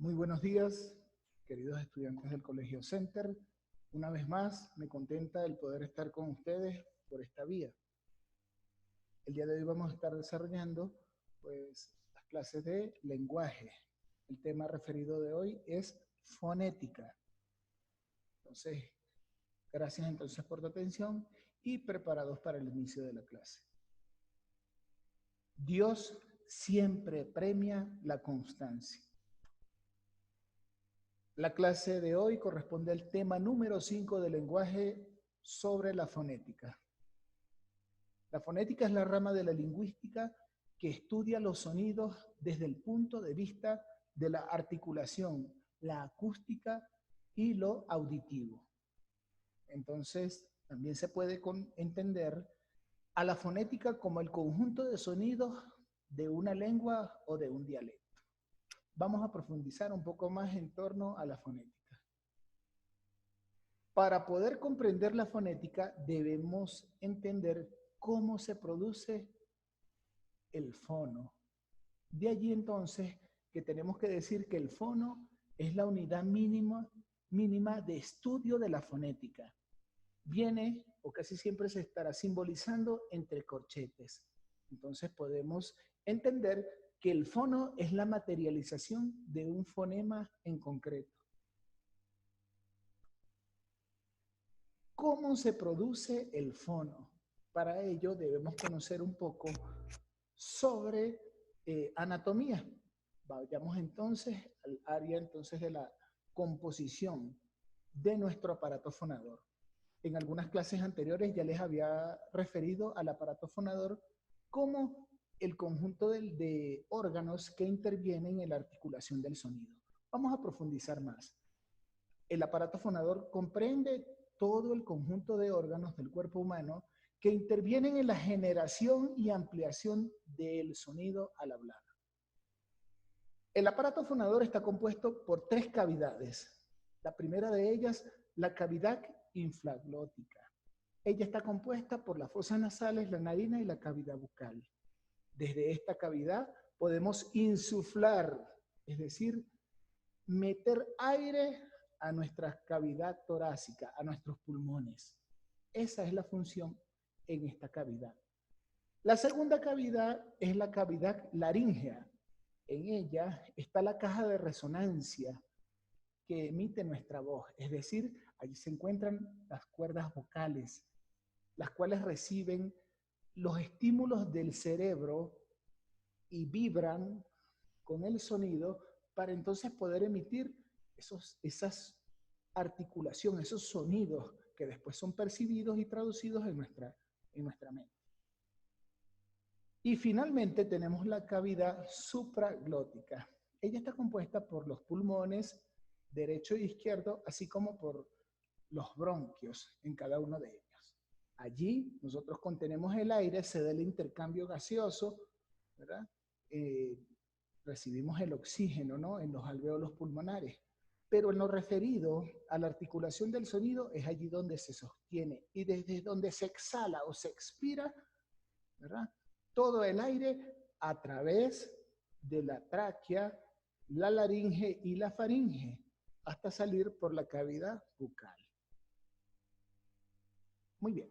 Muy buenos días, queridos estudiantes del Colegio Center. Una vez más, me contenta el poder estar con ustedes por esta vía. El día de hoy vamos a estar desarrollando pues, las clases de lenguaje. El tema referido de hoy es fonética. Entonces, gracias entonces por tu atención y preparados para el inicio de la clase. Dios siempre premia la constancia. La clase de hoy corresponde al tema número 5 del lenguaje sobre la fonética. La fonética es la rama de la lingüística que estudia los sonidos desde el punto de vista de la articulación, la acústica y lo auditivo. Entonces, también se puede entender a la fonética como el conjunto de sonidos de una lengua o de un dialecto. Vamos a profundizar un poco más en torno a la fonética. Para poder comprender la fonética, debemos entender cómo se produce el fono. De allí entonces que tenemos que decir que el fono es la unidad mínima de estudio de la fonética. Viene, o casi siempre se estará simbolizando entre corchetes. Entonces podemos entender que el fono es la materialización de un fonema en concreto. ¿Cómo se produce el fono? Para ello debemos conocer un poco sobre anatomía. Vayamos entonces al área entonces de la composición de nuestro aparato fonador. En algunas clases anteriores ya les había referido al aparato fonador como el conjunto de órganos que intervienen en la articulación del sonido. Vamos a profundizar más. El aparato fonador comprende todo el conjunto de órganos del cuerpo humano que intervienen en la generación y ampliación del sonido al hablar. El aparato fonador está compuesto por 3 cavidades. La primera de ellas, la cavidad infraglótica. Ella está compuesta por las fosas nasales, la narina y la cavidad bucal. Desde esta cavidad podemos insuflar, es decir, meter aire a nuestra cavidad torácica, a nuestros pulmones. Esa es la función en esta cavidad. La segunda cavidad es la cavidad laríngea. En ella está la caja de resonancia que emite nuestra voz, es decir, allí se encuentran las cuerdas vocales, las cuales reciben los estímulos del cerebro y vibran con el sonido para entonces poder emitir esas articulaciones, esos sonidos que después son percibidos y traducidos en nuestra mente. Y finalmente tenemos la cavidad supraglótica. Ella está compuesta por los pulmones derecho e izquierdo, así como por los bronquios en cada uno de ellos. Allí nosotros contenemos el aire, se da el intercambio gaseoso, ¿verdad? Recibimos el oxígeno, ¿no?, en los alvéolos pulmonares. Pero en lo referido a la articulación del sonido es allí donde se sostiene y desde donde se exhala o se expira, ¿verdad?, todo el aire a través de la tráquea, la laringe y la faringe hasta salir por la cavidad bucal. Muy bien.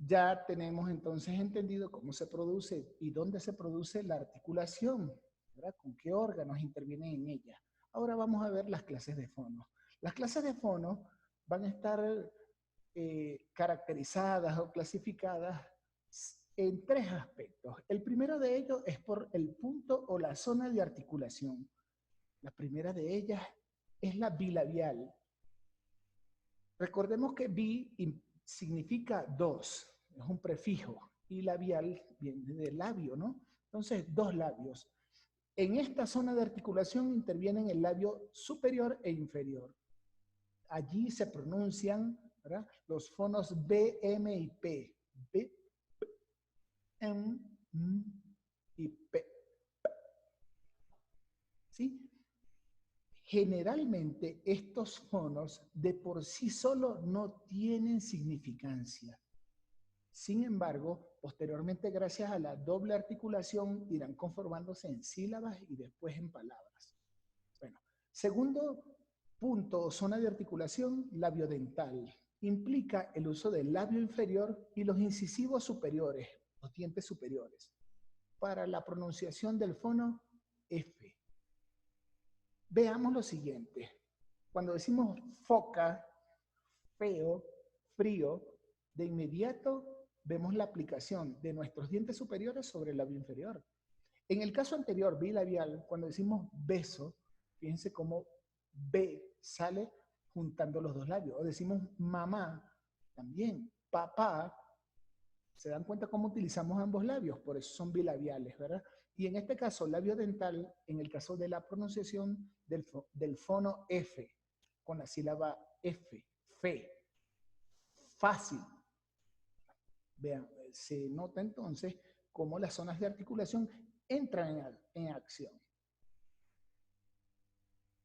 Ya tenemos entonces entendido cómo se produce y dónde se produce la articulación, ¿verdad?, con qué órganos intervienen en ella. Ahora vamos a ver las clases de fono. Las clases de fono van a estar caracterizadas o clasificadas en 3 aspectos. El primero de ellos es por el punto o la zona de articulación. La primera de ellas es la bilabial. Recordemos que bi significa 2, es un prefijo, y labial viene del labio, ¿no? Entonces, 2 labios. En esta zona de articulación intervienen el labio superior e inferior. Allí se pronuncian, ¿verdad?, los fonos B, M y P. B, M, y P. ¿Sí? Generalmente estos fonos de por sí solo no tienen significancia. Sin embargo, posteriormente, gracias a la doble articulación, irán conformándose en sílabas y después en palabras. Bueno, Segundo punto o zona de articulación, labiodental. Implica el uso del labio inferior y los incisivos superiores, los dientes superiores, para la pronunciación del fono F. Veamos lo siguiente. Cuando decimos foca, feo, frío, de inmediato vemos la aplicación de nuestros dientes superiores sobre el labio inferior. En el caso anterior, bilabial, cuando decimos beso, fíjense cómo B sale juntando los dos labios. O decimos mamá, también. Papá, ¿se dan cuenta cómo utilizamos ambos labios? Por eso son bilabiales, ¿verdad? Y en este caso, labio dental, en el caso de la pronunciación del fono F, con la sílaba F, fe. Fácil. Vean, se nota entonces cómo las zonas de articulación entran en acción.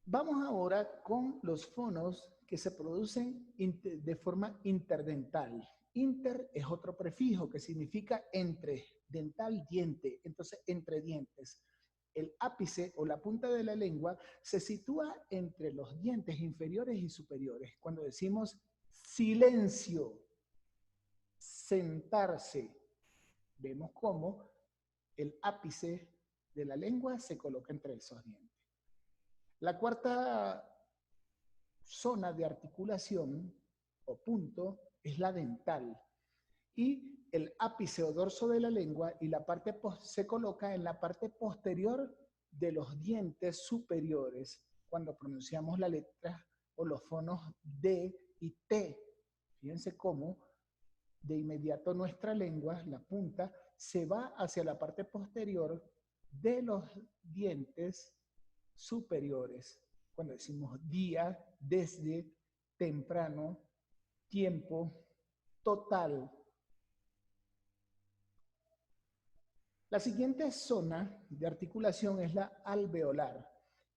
Vamos ahora con los fonos que se producen de forma interdental. Inter es otro prefijo que significa entre, dental, diente, entonces entre dientes. El ápice o la punta de la lengua se sitúa entre los dientes inferiores y superiores. Cuando decimos silencio, sentarse, vemos cómo el ápice de la lengua se coloca entre esos dientes. La cuarta zona de articulación o punto es la dental. Y el ápice o dorso de la lengua y la parte se coloca en la parte posterior de los dientes superiores cuando pronunciamos la letra o los fonos D y T. Fíjense cómo de inmediato nuestra lengua, la punta, se va hacia la parte posterior de los dientes superiores. Cuando decimos día, desde, temprano, tiempo, total. La siguiente zona de articulación es la alveolar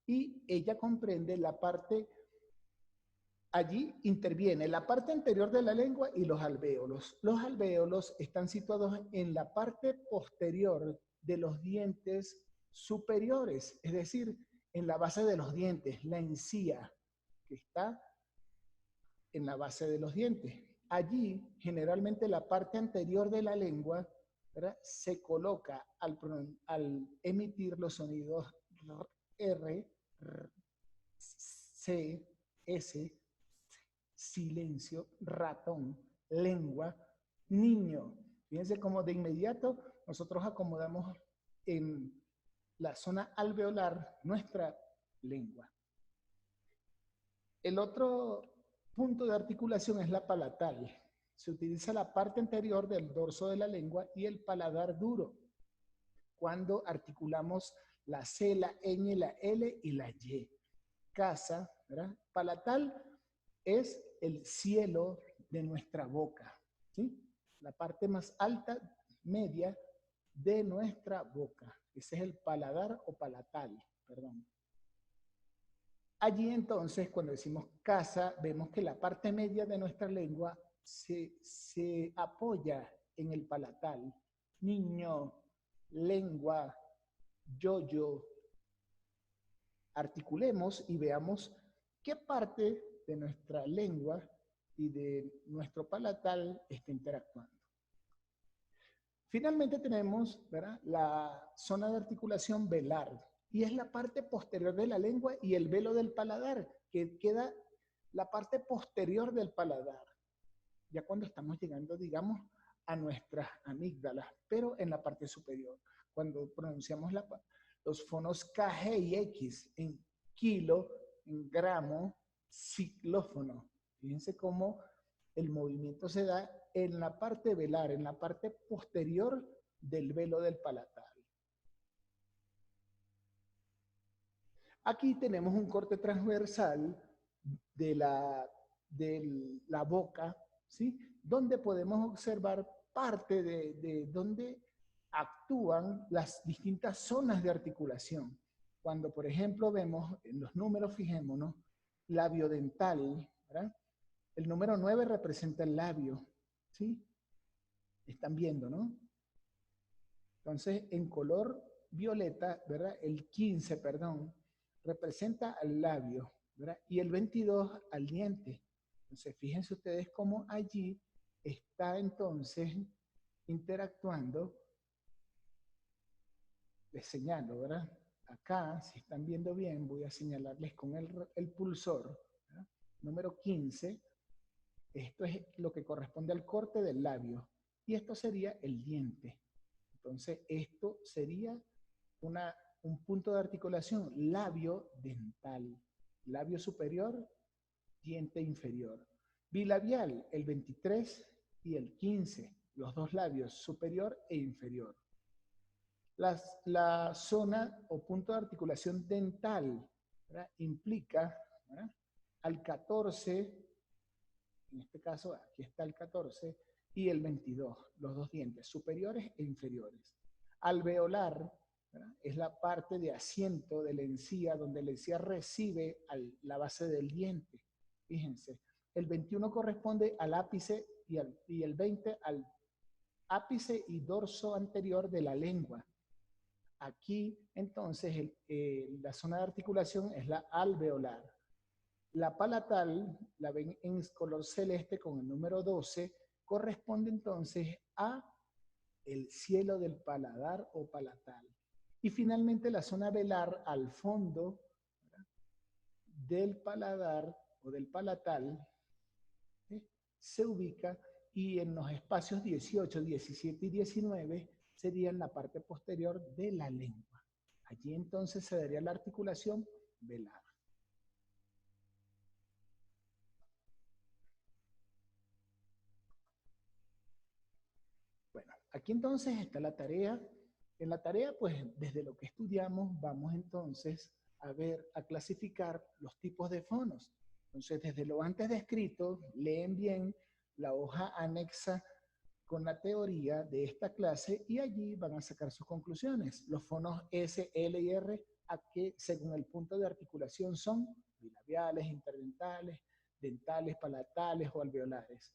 y ella comprende la parte, allí interviene la parte anterior de la lengua y los alvéolos. Los alvéolos están situados en la parte posterior de los dientes superiores, es decir, en la base de los dientes, la encía, que está en la base de los dientes. Allí, generalmente, la parte anterior de la lengua, ¿verdad?, se coloca al emitir los sonidos R, C, S, silencio, ratón, lengua, niño. Fíjense cómo de inmediato nosotros acomodamos en la zona alveolar nuestra lengua. El otro punto de articulación es la palatal. Se utiliza la parte anterior del dorso de la lengua y el paladar duro cuando articulamos la C, la ñ, la L y la Y. Casa, ¿verdad? Palatal es el cielo de nuestra boca, ¿sí? La parte más alta, media, de nuestra boca. Ese es el paladar o palatal, perdón. Allí entonces, cuando decimos casa, vemos que la parte media de nuestra lengua se apoya en el palatal. Niño, lengua, yo. Articulemos y veamos qué parte de nuestra lengua y de nuestro palatal está interactuando. Finalmente tenemos, ¿verdad?, la zona de articulación velar, y es la parte posterior de la lengua y el velo del paladar, que queda la parte posterior del paladar, ya cuando estamos llegando, digamos, a nuestras amígdalas, pero en la parte superior, cuando pronunciamos los fonos K, G y X en kilo, en gramo, ciclófono. Fíjense cómo el movimiento se da en la parte velar, en la parte posterior del velo del palatal. Aquí tenemos un corte transversal de la boca, ¿sí?, donde podemos observar parte de donde actúan las distintas zonas de articulación. Cuando, por ejemplo, vemos en los números, fijémonos, labiodental, ¿verdad? El número 9 representa el labio, ¿sí? Están viendo, ¿no? Entonces, en color violeta, ¿verdad? El 15, perdón, representa al labio, ¿verdad? Y el 22 al diente. Entonces, fíjense ustedes cómo allí está entonces interactuando. Les señalo, ¿verdad? Acá, si están viendo bien, voy a señalarles con el pulsor, ¿verdad? Número 15. Esto es lo que corresponde al corte del labio. Y esto sería el diente. Entonces, esto sería un punto de articulación labio-dental. Labio superior, diente inferior. Bilabial, el 23 y el 15. Los dos labios, superior e inferior. La zona o punto de articulación dental, ¿verdad? Implica, ¿verdad?, al 14, en este caso aquí está el 14, y el 22, los dos dientes, superiores e inferiores. Alveolar, ¿verdad?, es la parte de asiento de la encía, donde la encía recibe la base del diente. Fíjense, el 21 corresponde al ápice y el 20 al ápice y dorso anterior de la lengua. Aquí, entonces, la zona de articulación es la alveolar. La palatal, la ven en color celeste con el número 12, corresponde entonces a el cielo del paladar o palatal. Y finalmente la zona velar al fondo, ¿verdad?, del paladar o del palatal, ¿sí?, se ubica, y en los espacios 18, 17 y 19 sería en la parte posterior de la lengua. Allí entonces se daría la articulación velar. Bueno, aquí entonces está la tarea. En la tarea, pues, desde lo que estudiamos, vamos entonces a ver, a clasificar los tipos de fonos. Entonces, desde lo antes descrito, leen bien la hoja anexa con la teoría de esta clase y allí van a sacar sus conclusiones. Los fonos S, L y R, a que según el punto de articulación son bilabiales, interdentales, dentales, palatales o alveolares.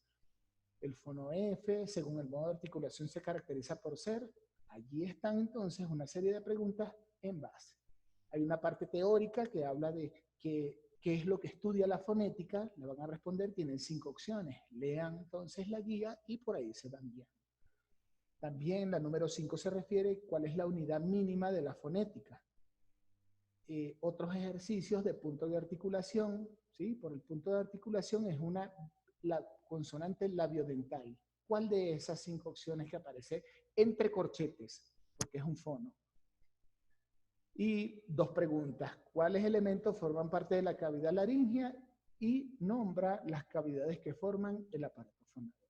El fono F, según el modo de articulación, se caracteriza por ser. Allí están entonces una serie de preguntas en base. Hay una parte teórica que habla de qué es lo que estudia la fonética. Le van a responder, tienen 5 opciones. Lean entonces la guía y por ahí se van guiando. También la número 5 se refiere cuál es la unidad mínima de la fonética. Otros ejercicios de punto de articulación, ¿sí? Por el punto de articulación es la consonante labiodental. ¿Cuál de esas 5 opciones que aparece entre corchetes? Porque es un fono. Y 2 preguntas. ¿Cuáles elementos forman parte de la cavidad laríngea? Y nombra las cavidades que forman el aparato fonador.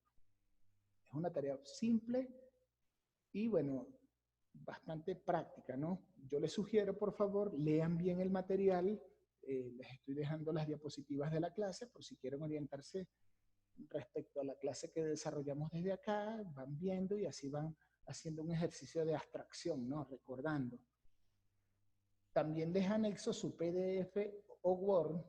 Es una tarea simple y, bueno, bastante práctica, ¿no? Yo les sugiero, por favor, lean bien el material. Les estoy dejando las diapositivas de la clase por si quieren orientarse respecto a la clase que desarrollamos desde acá. Van viendo y así van haciendo un ejercicio de abstracción, ¿no? Recordando. También les anexo su PDF o Word,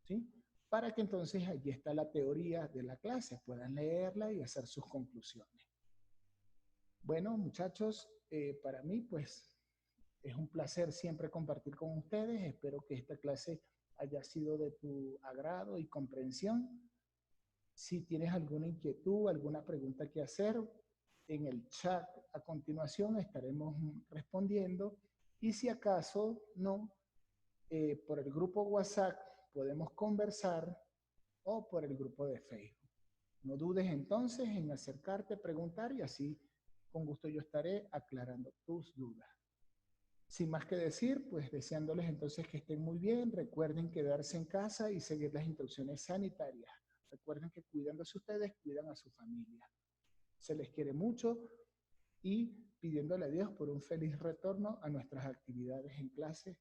¿sí?, para que entonces allí está la teoría de la clase, puedan leerla y hacer sus conclusiones. Bueno, muchachos, para mí, pues, es un placer siempre compartir con ustedes. Espero que esta clase haya sido de tu agrado y comprensión. Si tienes alguna inquietud, alguna pregunta que hacer, en el chat a continuación estaremos respondiendo. Y si acaso no, por el grupo WhatsApp podemos conversar o por el grupo de Facebook. No dudes entonces en acercarte, preguntar y así con gusto yo estaré aclarando tus dudas. Sin más que decir, pues deseándoles entonces que estén muy bien. Recuerden quedarse en casa y seguir las instrucciones sanitarias. Recuerden que cuidándose ustedes, cuidan a su familia. Se les quiere mucho y pidiéndole a Dios por un feliz retorno a nuestras actividades en clase.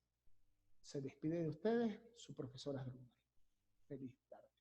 Se despide de ustedes su profesora Bruna. Feliz tarde.